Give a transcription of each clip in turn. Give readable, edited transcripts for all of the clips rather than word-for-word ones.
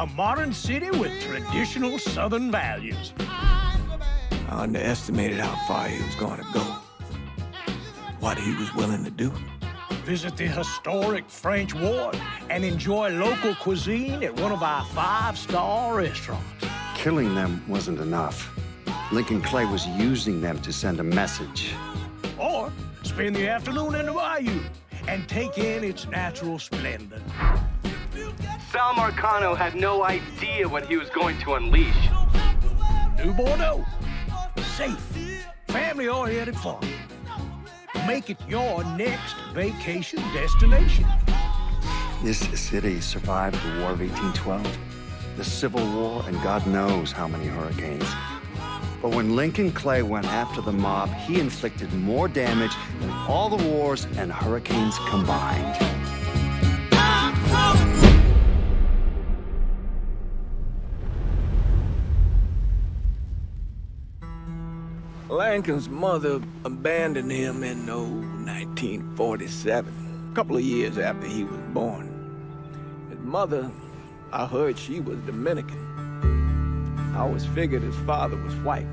A modern city with traditional Southern values. I underestimated how far he was going to go. What he was willing to do. Visit the historic French Ward and enjoy local cuisine at one of our 5-star restaurants. Killing them wasn't enough. Lincoln Clay was using them to send a message. Or spend the afternoon in the bayou and take in its natural splendor. Sal Marcano had no idea what he was going to unleash. New Bordeaux. Safe, family-oriented fun. Make it your next vacation destination. This city survived the War of 1812, the Civil War, and God knows how many hurricanes. But when Lincoln Clay went after the mob, he inflicted more damage than all the wars and hurricanes combined. Lincoln's mother abandoned him in 1947, a couple of years after he was born. His mother, I heard she was Dominican. I always figured his father was white,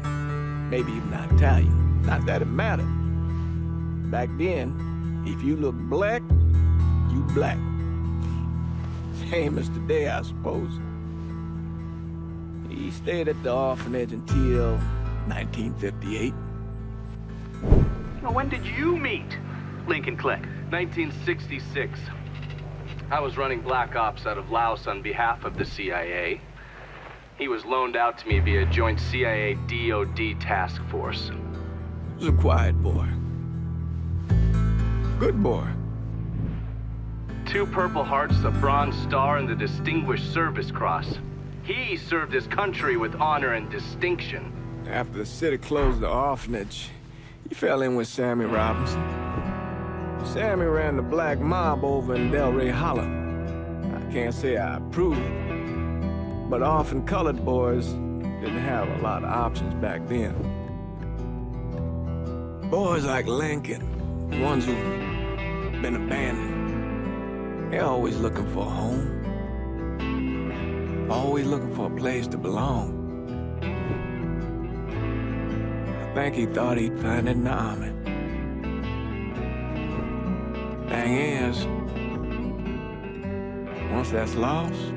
maybe even Italian. Not that it mattered. Back then, if you looked black, you black. Same as today, I suppose. He stayed at the orphanage until 1958. Now, when did you meet Lincoln Clay? 1966. I was running black ops out of Laos on behalf of the CIA. He was loaned out to me via joint CIA-DOD task force. He was a quiet boy. Good boy. 2 Purple Hearts, a Bronze Star, and the Distinguished Service Cross. He served his country with honor and distinction. After the city closed the orphanage, he fell in with Sammy Robinson. Sammy ran the black mob over in Delray Hollow. I can't say I approved, but orphan colored boys didn't have a lot of options back then. Boys like Lincoln, the ones who've been abandoned, they're always looking for a home. Always looking for a place to belong. I think he thought he'd find it in the army. Thing is, once that's lost, you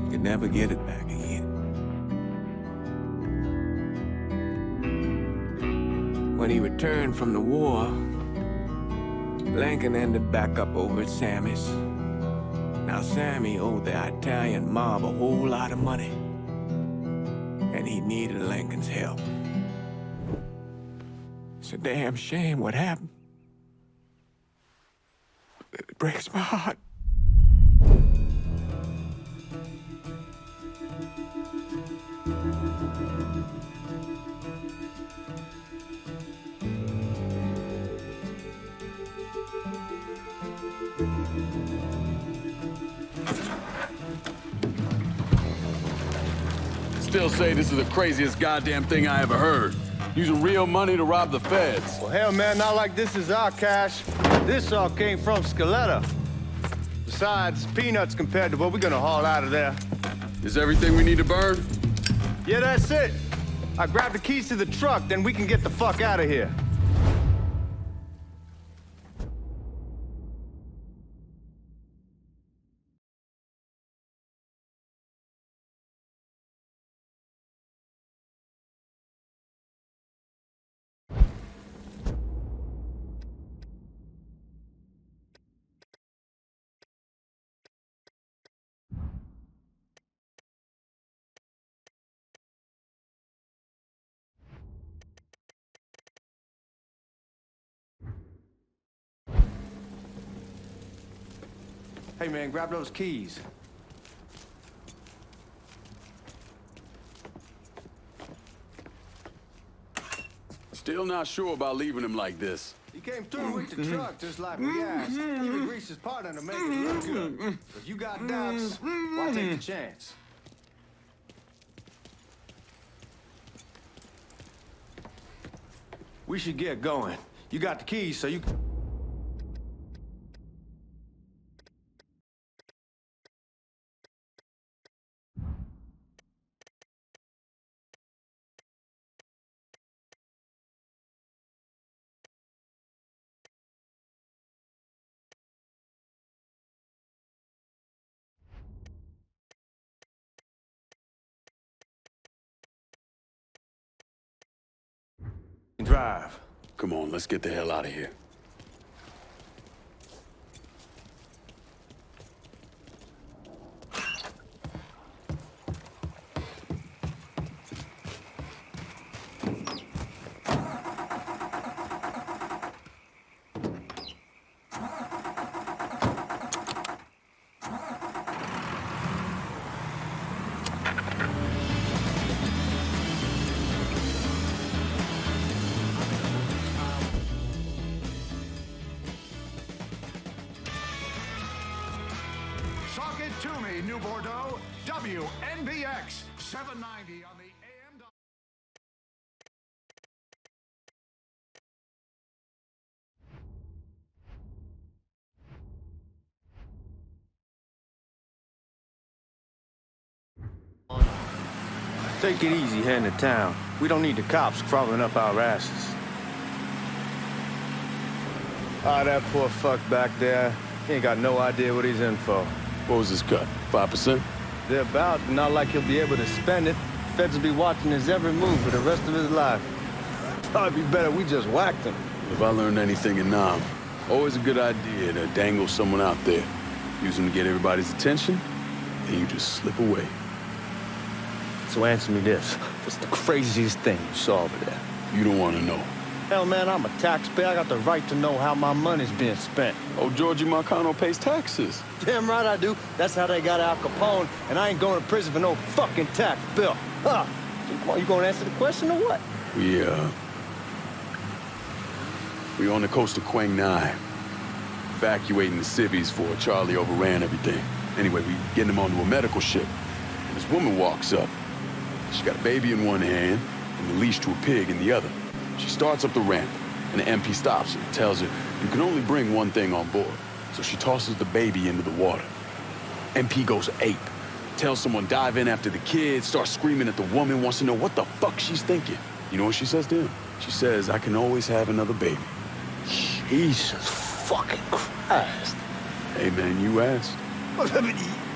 can never get it back again. When he returned from the war, Lincoln ended back up over at Sammy's. Now, Sammy owed the Italian mob a whole lot of money, and he needed Lincoln's help. It's a damn shame what happened. It breaks my heart. Still say this is the craziest goddamn thing I ever heard. Using real money to rob the feds. Well, hell, man, not like this is our cash. This all came from Scaletta. Besides, peanuts compared to what we're gonna haul out of there. Is everything we need to burn? Yeah, that's it. I grabbed the keys to the truck, then we can get the fuck out of here. Hey, man, grab those keys. Still not sure about leaving him like this. He came through with the truck just like we asked. Even greased his partner to make it look good. If you got doubts, why take the chance? We should get going. You got the keys, so you... drive. Come on, let's get the hell out of here. Talk it to me, New Bordeaux. WNBX 790 on the AM. Take it easy heading to town. We don't need the cops crawling up our asses. Ah, that poor fuck back there. He ain't got no idea what he's in for. What was his cut? 5%? They're about, not like he'll be able to spend it. Feds will be watching his every move for the rest of his life. Probably be better we just whacked him. If I learned anything in Nam, always a good idea to dangle someone out there. Use them to get everybody's attention, and you just slip away. So answer me this. What's the craziest thing you saw over there? You don't want to know. Hell, man, I'm a taxpayer. I got the right to know how my money's being spent. Oh, Georgie Marcano pays taxes. Damn right I do. That's how they got Al Capone, and I ain't going to prison for no fucking tax bill. Huh? You gonna answer the question or what? We on the coast of Quang Nai, evacuating the civvies for Charlie overran everything. Anyway, we getting him onto a medical ship, and this woman walks up. She got a baby in one hand and the leash to a pig in the other. She starts up the ramp, and the MP stops her and tells her, you can only bring one thing on board. So she tosses the baby into the water. MP goes ape, tells someone dive in after the kid, starts screaming at the woman, wants to know what the fuck she's thinking. You know what she says to him? She says, I can always have another baby. Jesus fucking Christ. Hey man, you asked.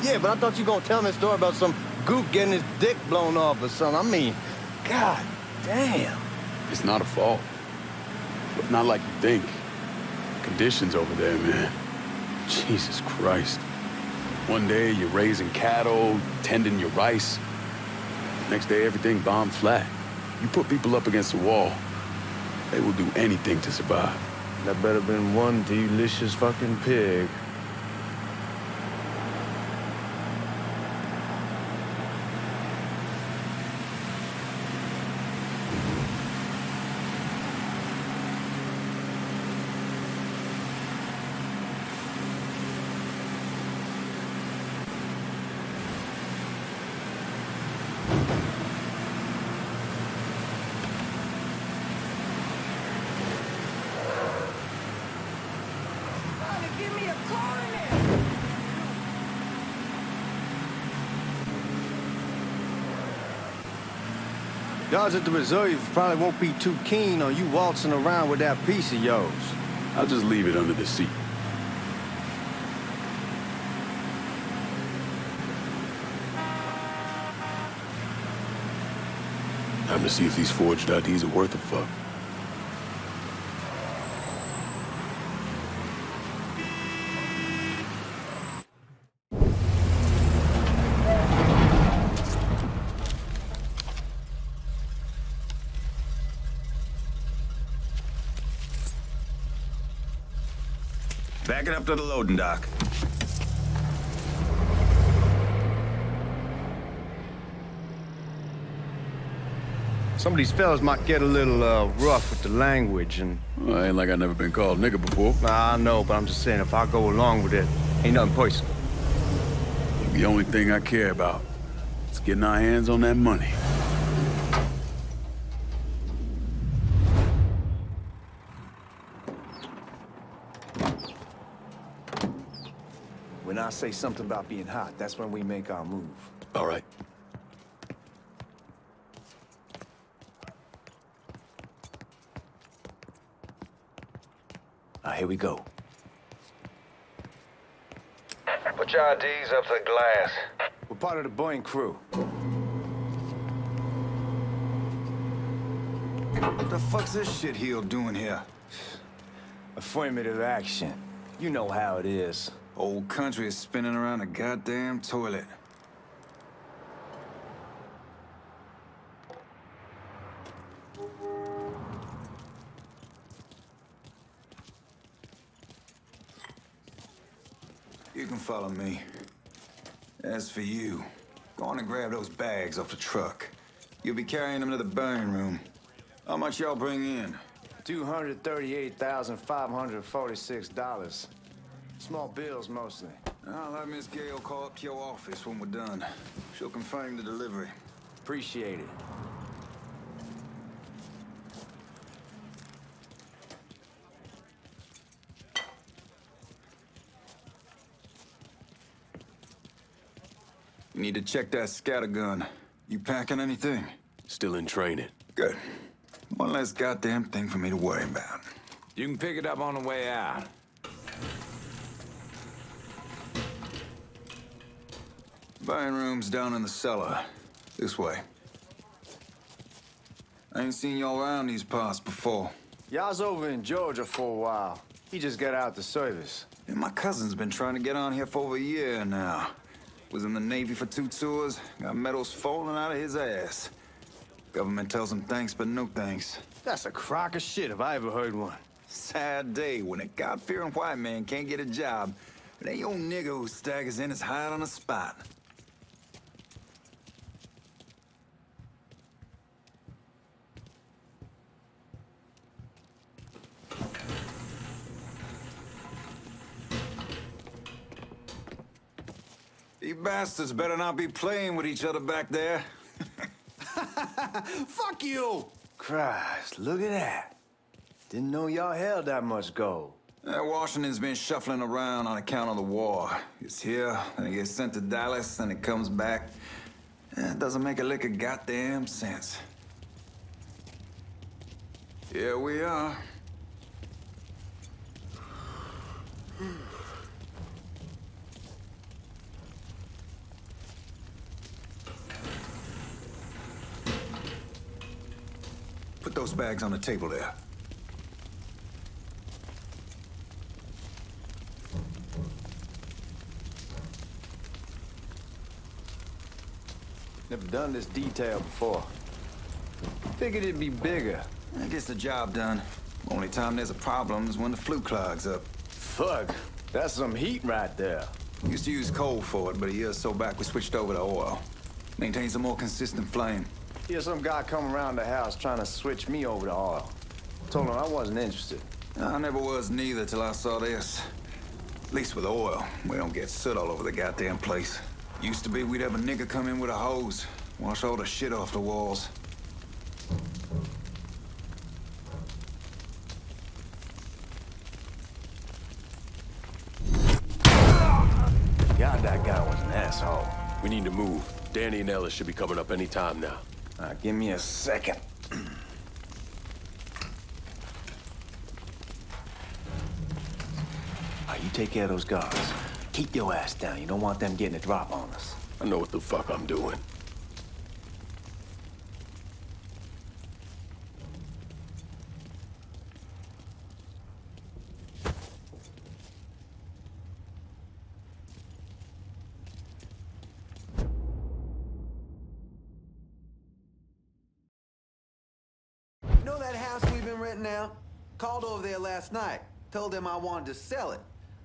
Yeah, but I thought you were gonna tell me a story about some gook getting his dick blown off or something. I mean, god damn. It's not a fault. But not like you think. Conditions over there, man. Jesus Christ. One day you're raising cattle, tending your rice. Next day everything bombed flat. You put people up against the wall, they will do anything to survive. That better been one delicious fucking pig. Guards at the reserve probably won't be too keen on you waltzing around with that piece of yours. I'll just leave it under the seat. Time to see if these forged IDs are worth a fuck. Back it up to the loading dock. Some of these fellas might get a little rough with the language and... Well, ain't like I never been called nigga before. Nah, I know, but I'm just saying if I go along with it, ain't nothing personal. The only thing I care about is getting our hands on that money. When I say something about being hot, that's when we make our move. All right. Here we go. Put your IDs up to the glass. We're part of the Boeing crew. What the fuck's this shitheel doing here? Affirmative action. You know how it is. Old country is spinning around a goddamn toilet. You can follow me. As for you, go on and grab those bags off the truck. You'll be carrying them to the burning room. How much y'all bring in? $238,546. Small bills, mostly. I'll have Miss Gale call up to your office when we're done. She'll confirm the delivery. Appreciate it. You need to check that scattergun. You packing anything? Still in training. Good. One less goddamn thing for me to worry about. You can pick it up on the way out. Burning room's down in the cellar. This way. I ain't seen y'all around these parts before. Y'all's over in Georgia for a while. He just got out the service. And my cousin's been trying to get on here for over a year now. Was in the Navy for 2 tours, got medals falling out of his ass. Government tells him thanks, but no thanks. That's a crock of shit if I ever heard one. Sad day when a God-fearing white man can't get a job, but ain't old nigga who staggers in is hired on the spot. You bastards better not be playing with each other back there. Fuck you! Christ, look at that. Didn't know y'all held that much gold. Washington's been shuffling around on account of the war. It's here, then it gets sent to Dallas, then it comes back. It doesn't make a lick of goddamn sense. Here we are. Put those bags on the table there. Never done this detail before. Figured it'd be bigger. That gets the job done. Only time there's a problem is when the flue clogs up. Fuck, that's some heat right there. Used to use coal for it, but a year or so back we switched over to oil. Maintains a more consistent flame. Here's some guy come around the house trying to switch me over to oil. Told him I wasn't interested. I never was neither till I saw this. At least with oil, we don't get soot all over the goddamn place. Used to be we'd have a nigga come in with a hose, wash all the shit off the walls. God, that guy was an asshole. We need to move. Danny and Ellis should be coming up any time now. Give me a second. You take care of those guards. Keep your ass down. You don't want them getting a drop on us. I know what the fuck I'm doing. You know that house we've been renting out? Called over there last night. Told them I wanted to sell it.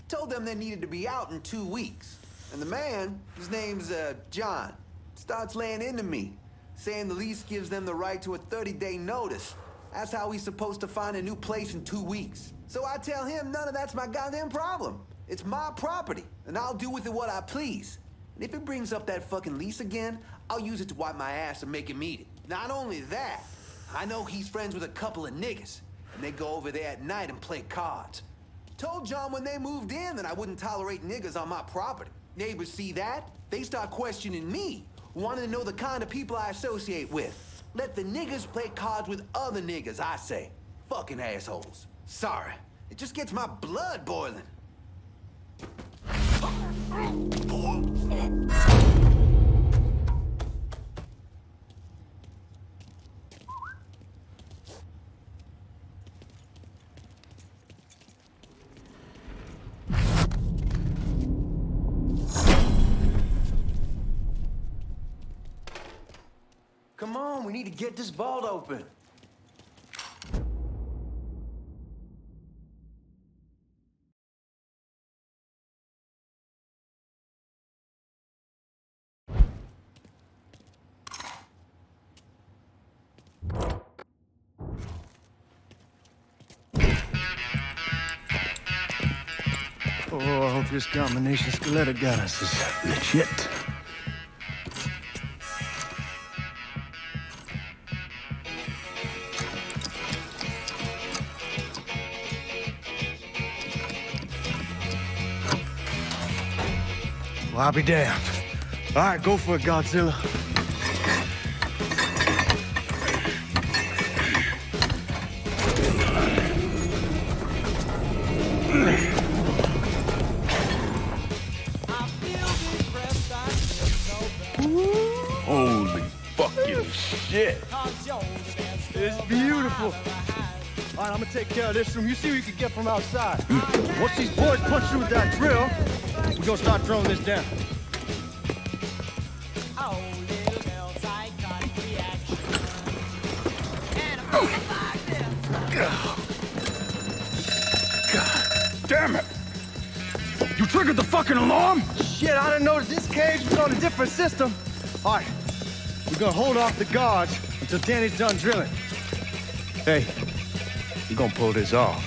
Told them they needed to be out in 2 weeks. And the man, his name's John, starts laying into me, saying the lease gives them the right to a 30-day notice. That's how he's supposed to find a new place in 2 weeks. So I tell him none of that's my goddamn problem. It's my property, and I'll do with it what I please. And if it brings up that fucking lease again, I'll use it to wipe my ass and make him eat it. Not only that, I know he's friends with a couple of niggas, and they go over there at night and play cards. Told John when they moved in that I wouldn't tolerate niggas on my property. Neighbors see that, they start questioning me, wanting to know the kind of people I associate with. Let the niggas play cards with other niggas, I say. Fucking assholes. Sorry, it just gets my blood boiling. we need to get this vault open. Oh, I hope this combination Scaletta got us is legit. Well, I'll be damned. All right, go for it, Godzilla. Holy fucking shit. It's beautiful. All right, I'm gonna take care of this room. You see what you can get from outside. Once these boys punch through with that drill, we're gonna start throwing this down. God damn it! You triggered the fucking alarm? Shit, I didn't notice this cage was on a different system. All right, we're gonna hold off the guards until Danny's done drilling. Hey, we're gonna pull this off.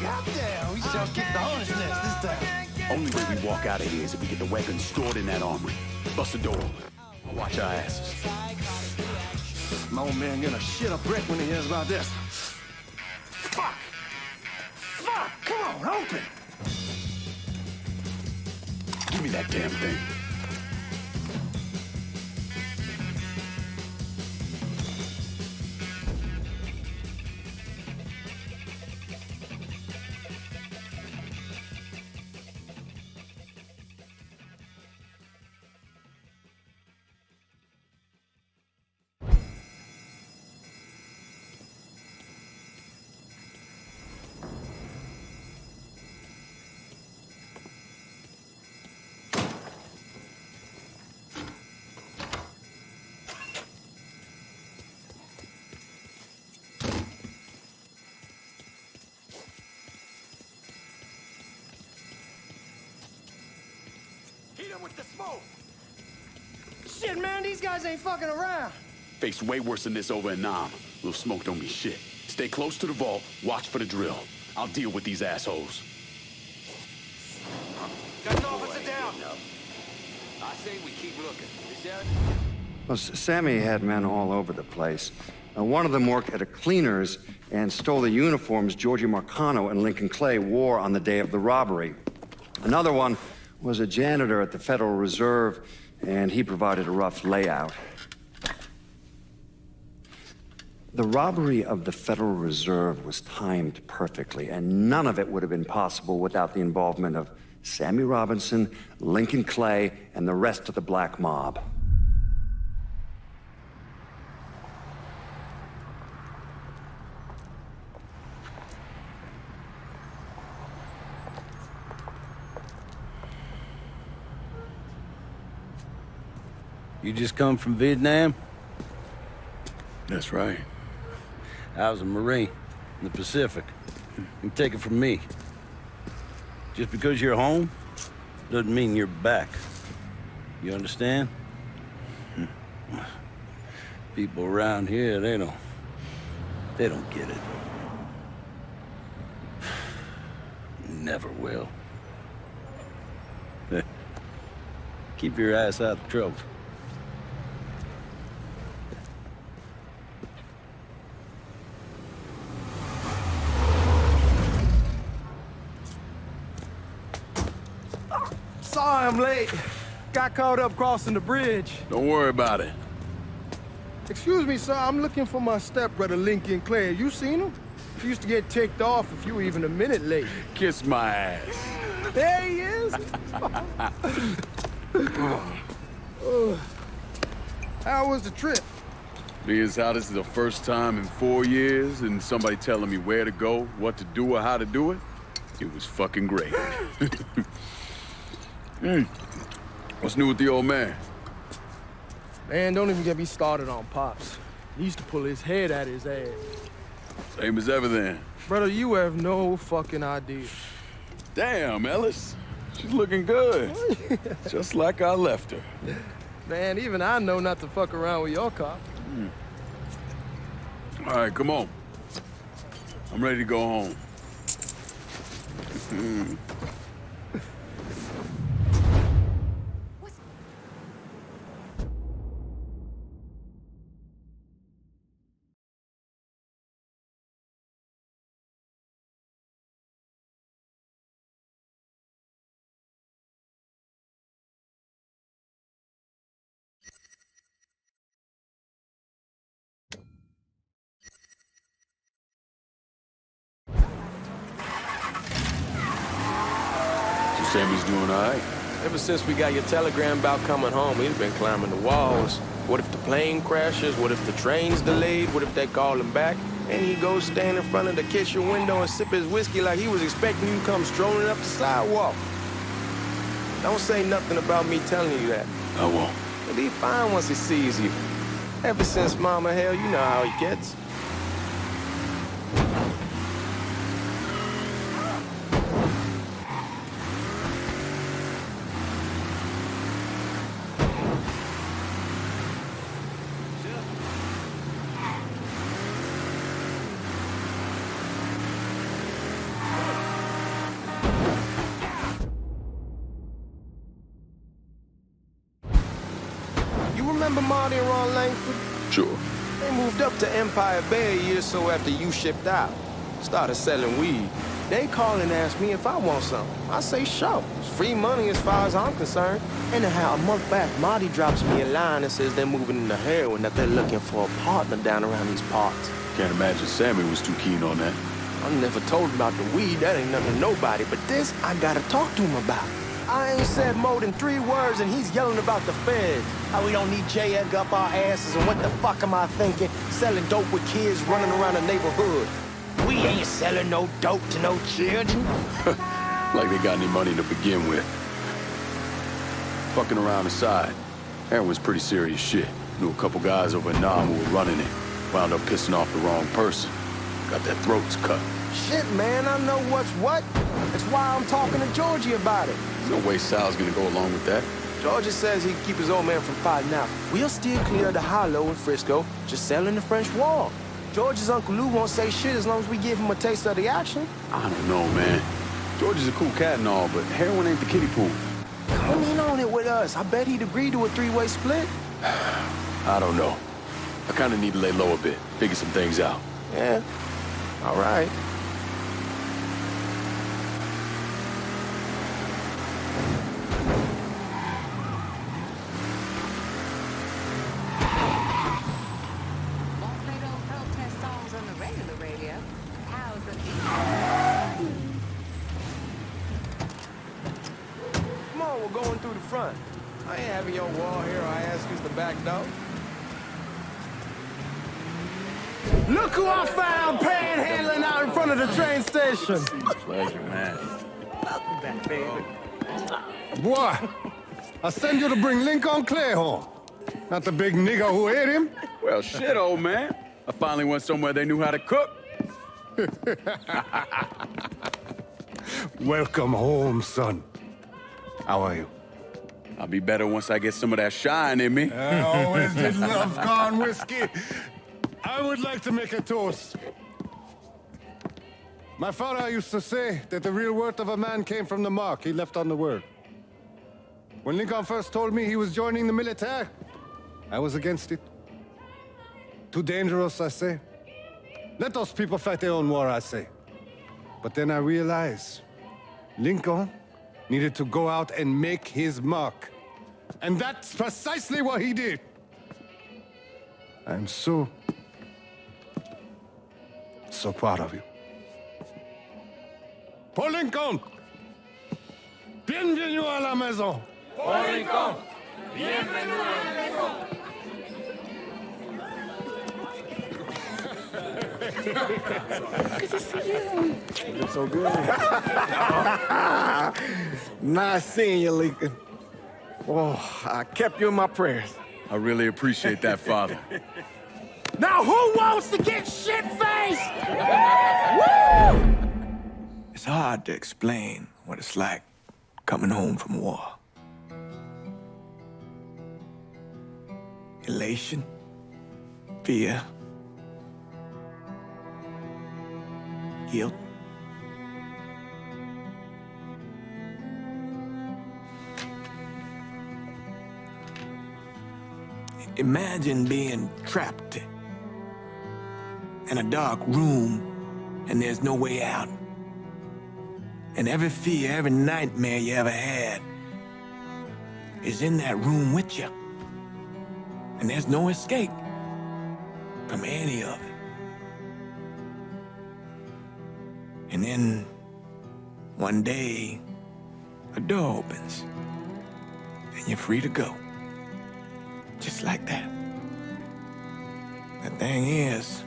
Goddamn, we shall kick the hornet's nest this time. Only way we walk out of here is if we get the weapons stored in that armory. Bust the door. I'll watch our asses. My old man gonna shit a brick when he hears about this. Fuck! Fuck! Come on, open! Give me that damn thing. With the smoke. Shit, man, these guys ain't fucking around. Faced way worse than this over in Nam. Little smoke don't mean shit. Stay close to the vault, watch for the drill. I'll deal with these assholes. Got an officer down. I say we keep looking. Well, Sammy had men all over the place. One of them worked at a cleaner's and stole the uniforms Georgie Marcano and Lincoln Clay wore on the day of the robbery. Another one was a janitor at the Federal Reserve, and he provided a rough layout. The robbery of the Federal Reserve was timed perfectly, and none of it would have been possible without the involvement of Sammy Robinson, Lincoln Clay, and the rest of the black mob. You just come from Vietnam? That's right. I was a Marine in the Pacific. You take it from me. Just because you're home doesn't mean you're back. You understand? People around here, they They don't get it. Never will. Keep your ass out of trouble. Sorry I'm late. Got caught up crossing the bridge. Don't worry about it. Excuse me, sir. I'm looking for my stepbrother, Lincoln Clay. You seen him? He used to get ticked off if you were even a minute late. Kiss my ass. There he is. How was the trip? Being as how this is the first time in 4 years and somebody telling me where to go, what to do, or how to do it, it was fucking great. What's new with the old man? Man, don't even get me started on Pops. He used to pull his head out his ass. Same as ever then. Brother, you have no fucking idea. Damn, Ellis. She's looking good. Just like I left her. Man, even I know not to fuck around with your cop. All right, come on. I'm ready to go home. Sammy's doing all right. Ever since we got your telegram about coming home, he's been climbing the walls. What if the plane crashes? What if the train's delayed? What if they call him back? And he goes stand in front of the kitchen window and sip his whiskey like he was expecting you to come strolling up the sidewalk. Don't say nothing about me telling you that. I won't. He'll be fine once he sees you. Ever since Mama, hell, you know how he gets. Remember Marty and Ron Langford? Sure. They moved up to Empire Bay a year or so after you shipped out. Started selling weed. They call and ask me if I want some. I say sure. It's free money as far as I'm concerned. Anyhow, a month back, Marty drops me a line and says they're moving into heroin, that they're looking for a partner down around these parts. Can't imagine Sammy was too keen on that. I never told him about the weed. That ain't nothing to nobody. But this, I gotta talk to him about. I ain't said more than 3 words and he's yelling about the feds. How we don't need J. Edgar up our asses, and what the fuck am I thinking? Selling dope with kids running around the neighborhood. We ain't selling no dope to no children. Like they got any money to begin with. Fucking around aside, heroin's pretty serious shit. Knew a couple guys over in Nam who were running it. Wound up pissing off the wrong person. Got their throats cut. Shit, man, I know what's what. That's why I'm talking to Georgie about it. There's no way Sal's gonna go along with that. Georgie says he can keep his old man from fighting out. We'll still clear the hollow in Frisco, just selling the French Wall. George's Uncle Lou won't say shit as long as we give him a taste of the action. I don't know, man. George is a cool cat and all, but heroin ain't the kiddie pool. Come in on it with us. I bet he'd agree to a 3-way split. I don't know. I kind of need to lay low a bit, figure some things out. Yeah, all right. Front. I ain't having your wall here. I ask who's the back door. Look who I found panhandling out in front of the train station. Pleasure, man. Welcome back, baby. Boy, I send you to bring Lincoln Clay home. Not the big nigga who ate him. Well, shit, old man. I finally went somewhere they knew how to cook. Welcome home, son. How are you? I'll be better once I get some of that shine in me. I always did love corn whiskey. I would like to make a toast. My father used to say that the real worth of a man came from the mark he left on the world. When Lincoln first told me he was joining the military, I was against it. Too dangerous, I say. Let those people fight their own war, I say. But then I realized Lincoln needed to go out and make his mark. And that's precisely what he did. I'm so proud of you. Paul Lincoln! Bienvenue à la maison! Paul Lincoln! Bienvenue à la maison! Good to see you. It's so good. Nice seeing you, Licoln. Oh, I kept you in my prayers. I really appreciate that, Father. Now who wants to get shit-faced? Woo! It's hard to explain what it's like coming home from war. Elation, fear, guilt. Imagine being trapped in a dark room and there's no way out. And every fear, every nightmare you ever had is in that room with you. And there's no escape from any of it. And then one day, a door opens and you're free to go. Just like that. The thing is,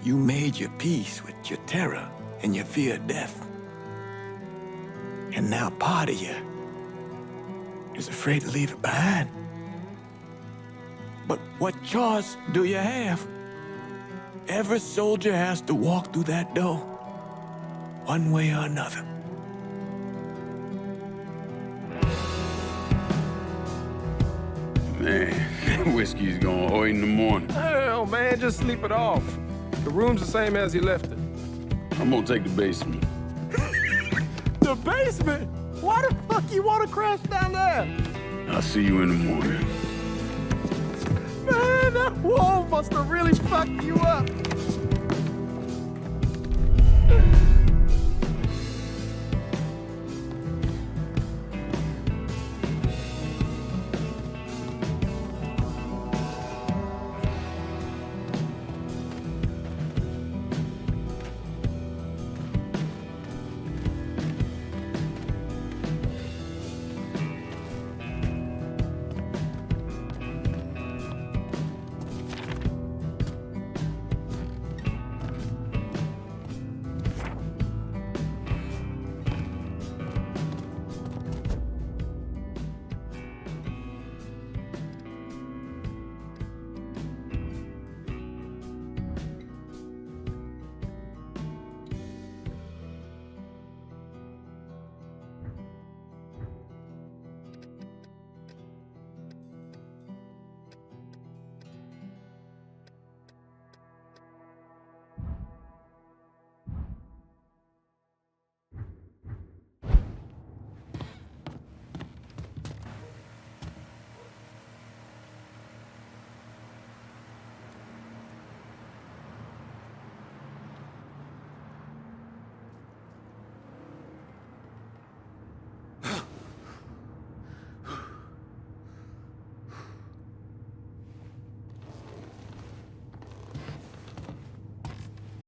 you made your peace with your terror and your fear of death. And now part of you is afraid to leave it behind. But what choice do you have? Every soldier has to walk through that door, one way or another. Man, whiskey's gonna hoy in the morning. Hell, man, just sleep it off. The room's the same as you left it. I'm gonna take the basement. The basement? Why the fuck you want to crash down there? I'll see you in the morning. Man, that wall must have really fucked you up.